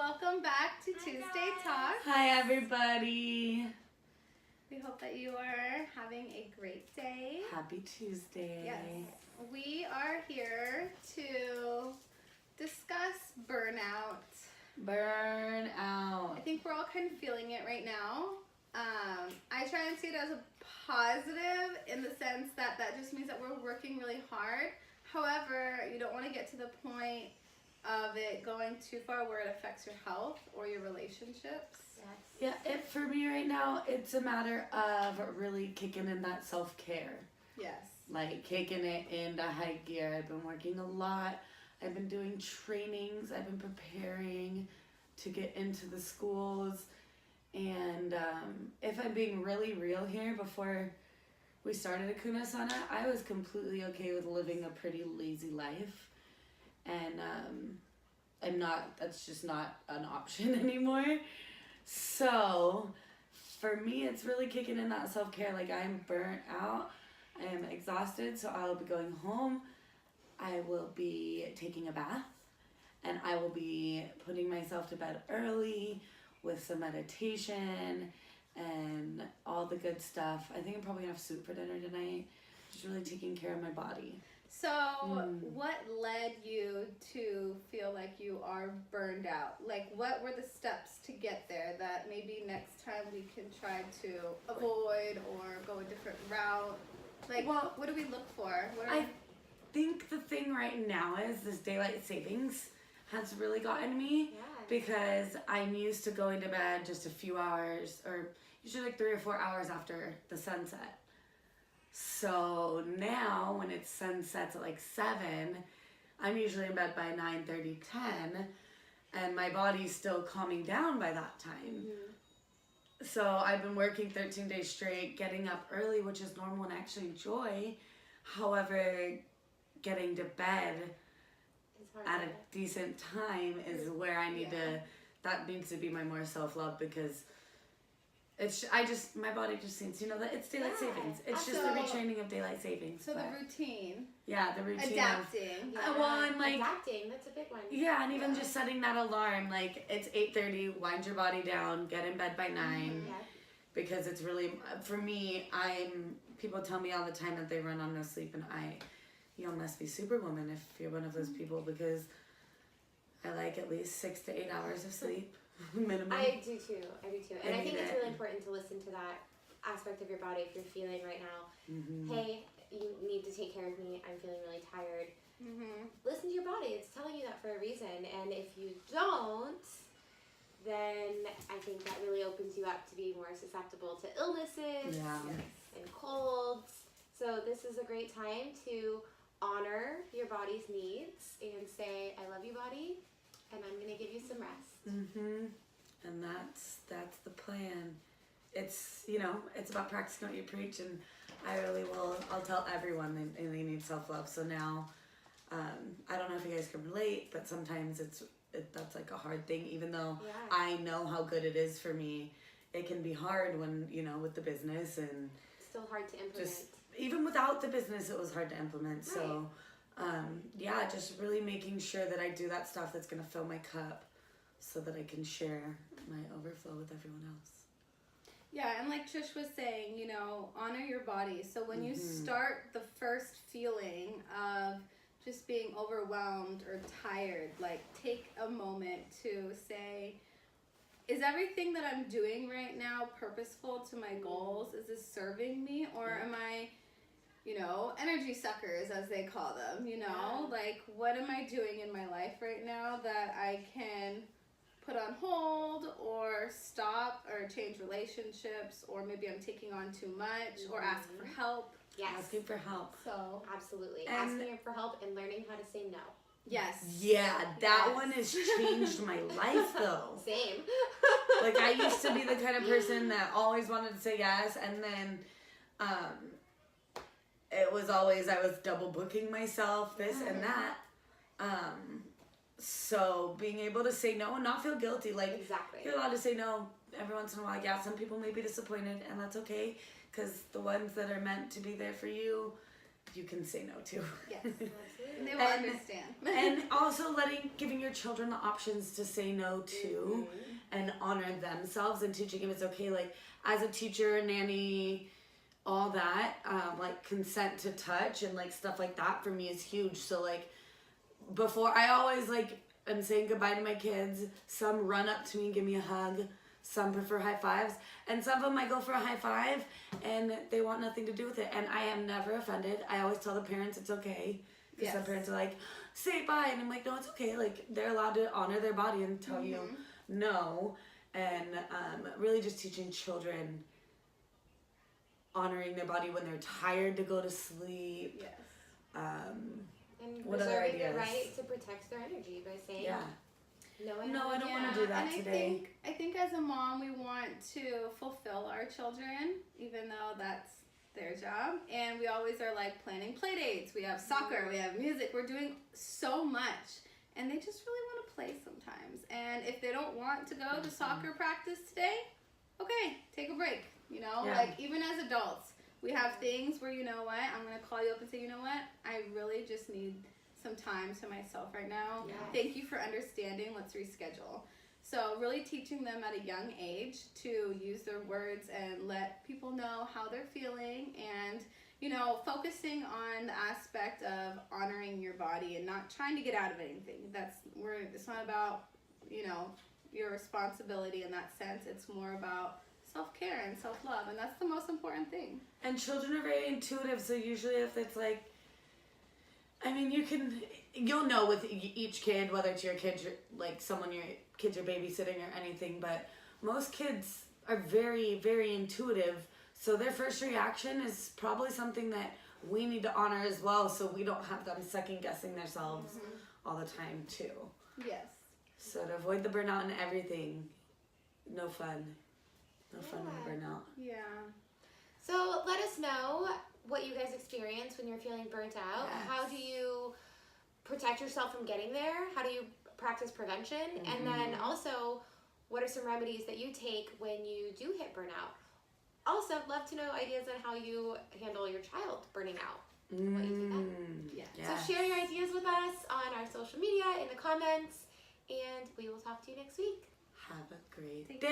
welcome back to Tuesday Talk. Hi, everybody. We hope that you are having a great day. Happy Tuesday. Yes. We are here to discuss burnout. Burnout. I think we're all kind of feeling it right now. I try and see it as a positive in the sense that just means that we're working really hard. However, you don't want to get to the point of it going too far where it affects your health or your relationships. Yes. Yeah, for me right now, it's a matter of really kicking in that self-care. Yes. Like kicking it into high gear. I've been working a lot. I've been doing trainings. I've been preparing to get into the schools. And if I'm being really real here, before we started Akuna Sana, I was completely okay with living a pretty lazy life. And that's just not an option anymore. So for me, it's really kicking in that self-care. Like, I'm burnt out. I am exhausted. So I will be going home. I will be taking a bath. And I will be putting myself to bed early with some meditation and all the good stuff. I think I'm probably gonna have soup for dinner tonight. Just really taking care of my body. So what led you to feel like you are burned out? Like, what were the steps to get there that maybe next time we can try to avoid or go a different route? Like, well, what do we look for? I think the thing right now is this daylight savings has really gotten me. Yeah. Because I'm used to going to bed just a few hours, or usually like 3 or 4 hours after the sunset. So now when it sunsets at like 7, I'm usually in bed by 9:30, 10, and my body's still calming down by that time. Mm-hmm. So I've been working 13 days straight, getting up early, which is normal and I actually enjoy. However, getting to bed at a decent time is where I need that needs to be my more self-love, because my body just needs, that it's daylight savings. It's just the retraining of daylight savings. So the routine. Yeah, the routine. Adapting. Well, and like. Adapting, that's a big one. Yeah, and even just setting that alarm, like it's 8:30, wind your body down, get in bed by 9. Mm-hmm. Yeah. Because it's really, for me, people tell me all the time that they run on no sleep, and you must be superwoman if you're one of those people, because I like at least 6 to 8 hours of sleep minimum. I do too. And I think it's really important to listen to that aspect of your body. If you're feeling right now, hey, you need to take care of me, I'm feeling really tired. Listen to your body. It's telling you that for a reason. And if you don't, then I think that really opens you up to be more susceptible to illnesses and colds. So this is a great time to honor your body's needs and say, I love you, body, and I'm going to give you some rest. And that's the plan. It's, it's about practicing what you preach, and I'll tell everyone they need self-love. So now, I don't know if you guys can relate, but sometimes that's like a hard thing, even though I know how good it is for me. It can be hard when, with the business, and still hard to implement. Even without the business, it was hard to implement. Right. So, just really making sure that I do that stuff that's going to fill my cup so that I can share my overflow with everyone else. Yeah, and like Trish was saying, honor your body. So when you start the first feeling of just being overwhelmed or tired, like take a moment to say, is everything that I'm doing right now purposeful to my goals? Is this serving me? Or am I, energy suckers, as they call them, like what am I doing in my life right now that I can put on hold or stop or change relationships, or maybe I'm taking on too much or ask for help. Yes. Asking for help. So absolutely. And asking for help and learning how to say no. Yes. Yeah, that one has changed my life though. Same. Like, I used to be the kind of person that always wanted to say yes, and then it was always, I was double booking myself, this and that. So being able to say no and not feel guilty, like exactly. You're allowed to say no every once in a while. Yeah, some people may be disappointed, and that's okay, because the ones that are meant to be there for you, you can say no to. Yes. Absolutely. And they will understand. And also giving your children the options to say no to and honor themselves, and teaching them it's okay. Like, as a teacher, nanny, all that, like consent to touch and like stuff like that for me is huge. So like, before, I always like am saying goodbye to my kids. Some run up to me and give me a hug. Some prefer high fives, and some of them I go for a high five and they want nothing to do with it, and I am never offended. I always tell the parents it's okay, because some parents are like, say bye, and I'm like, no, it's okay. Like, they're allowed to honor their body and tell you no. And really just teaching children honoring their body when they're tired to go to sleep. Yes. And what other preserving ideas? the right to protect their energy by saying, no, I don't want to do that and today. I think as a mom, we want to fulfill our children, even though that's their job. And we always are like planning play dates. We have soccer, we have music. We're doing so much. And they just really want to play sometimes. And if they don't want to go to soccer practice today, okay, take a break. You know, like even as adults, we have things where, you know what, I'm going to call you up and say, you know what, I really just need some time to myself right now. Yes. Thank you for understanding. Let's reschedule. So really teaching them at a young age to use their words and let people know how they're feeling, and, you know, focusing on the aspect of honoring your body and not trying to get out of anything. It's not about, you know, your responsibility in that sense. It's more about self-care and self-love, and that's the most important thing. And children are very intuitive, so usually if it's like, I mean, you'll know with each kid, whether it's your kid, like someone your kids are babysitting or anything, but most kids are very, very intuitive, so their first reaction is probably something that we need to honor as well, so we don't have them second guessing themselves all the time too. Yes. So to avoid the burnout and everything, no fun. No fun with burnout. Yeah. So let us know what you guys experience when you're feeling burnt out. Yes. How do you protect yourself from getting there? How do you practice prevention? And then also, what are some remedies that you take when you do hit burnout? Also, I'd love to know ideas on how you handle your child burning out. What you do then. Yeah. So share your ideas with us on our social media, in the comments, and we will talk to you next week. Have a great Take day.